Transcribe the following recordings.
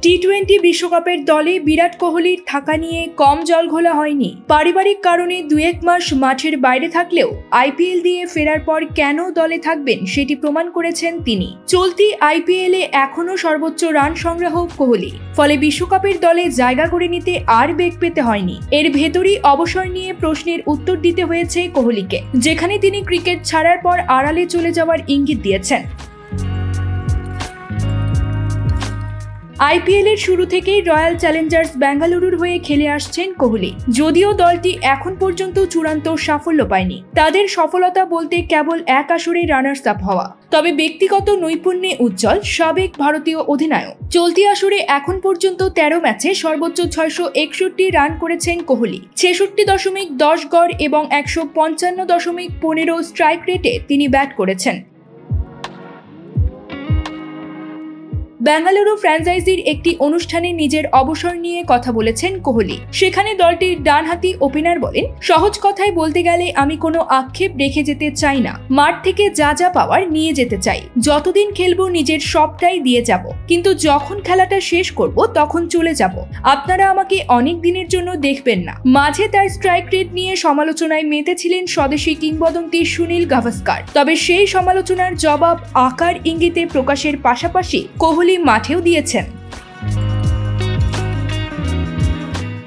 টি-20 বিশ্বকাপের দলে বিরাট কোহলির থাকা নিয়ে কম জলঘোলা হয়নি। পারিবারিক কারণে 2-1 মাস মাঠের বাইরে থাকলেও আইপিএল দিয়ে ফেরার পর কেন দলে থাকবেন সেটি প্রমাণ করেছেন তিনি। চলতি আইপিএলে এখনও সর্বোচ্চ রান সংগ্রাহক কোহলি, ফলে বিশ্বকাপের দলে জায়গা করে নিতে আর বেগ পেতে হয়নি। এর ভেতরই অবসর নিয়ে প্রশ্নের উত্তর দিতে হয়েছে কোহলিকে, যেখানে তিনি ক্রিকেট ছাড়ার পর আড়ালে চলে যাওয়ার ইঙ্গিত দিয়েছেন। আইপিএলের শুরু থেকেই রয়্যাল চ্যালেঞ্জার্স বেঙ্গালুরুর হয়ে খেলে আসছেন কোহলি। যদিও দলটি এখন পর্যন্ত চূড়ান্ত সাফল্য পায়নি, তাদের সফলতা বলতে কেবল এক আসরে রানার্স আপ হওয়া। তবে ব্যক্তিগত নৈপুণ্যে উজ্জ্বল সাবেক ভারতীয় অধিনায়ক। চলতি আসরে এখন পর্যন্ত 13 ম্যাচে সর্বোচ্চ 661 রান করেছেন কোহলি। 66.10 গড় এবং 155.15 স্ট্রাইক রেটে তিনি ব্যাট করেছেন। বেঙ্গালুরু ফ্র্যাঞ্চাইজির একটি অনুষ্ঠানে নিজের অবসর নিয়ে কথা বলেছেন কোহলি। সেখানে দলটির ডানহাতি ওপেনার বলেন, সহজ কথায় বলতে গেলে আমি কোনো আক্ষেপ রেখে যেতে চাই না। মাঠ থেকে যা যা পাওয়ার নিয়ে যেতে চাই। যতদিন খেলবো নিজের সবটাই দিয়ে যাব, কিন্তু যখন খেলাটা শেষ করব তখন চলে যাব। আপনারা আমাকে অনেক দিনের জন্য দেখবেন না। মাঝে তার স্ট্রাইক রেট নিয়ে সমালোচনায় মেতেছিলেন স্বদেশি কিংবদন্তি সুনীল গাভাস্কার। তবে সেই সমালোচনার জবাব আকার ইঙ্গিতে প্রকাশের পাশাপাশি কোহলি মাঠেও দিয়েছেন।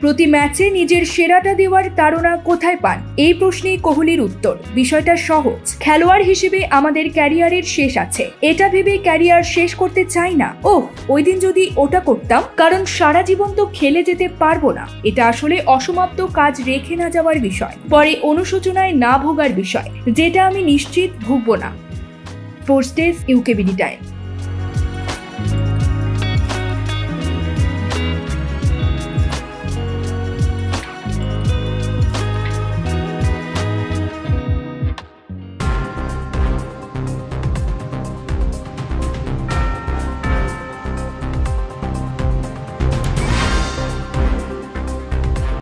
প্রতি ম্যাচে নিজের সেরাটা দেওয়ার তাড়না কোথায় পান, এই প্রশ্নে কোহলির উত্তর, বিষয়টা সহজ। খেলোয়াড় হিসেবে আমাদের ক্যারিয়ারের শেষ আছে, এটা ভেবে ক্যারিয়ার শেষ করতে চাই না। ওই দিন যদি ওটা করতাম, কারণ সারা জীবন তো খেলে যেতে পারবো না। এটা আসলে অসমাপ্ত কাজ রেখে না যাওয়ার বিষয়, পরে অনুশোচনায় না ভোগার বিষয়, যেটা আমি নিশ্চিত ভুগবো না। Sports desk, UKBD time.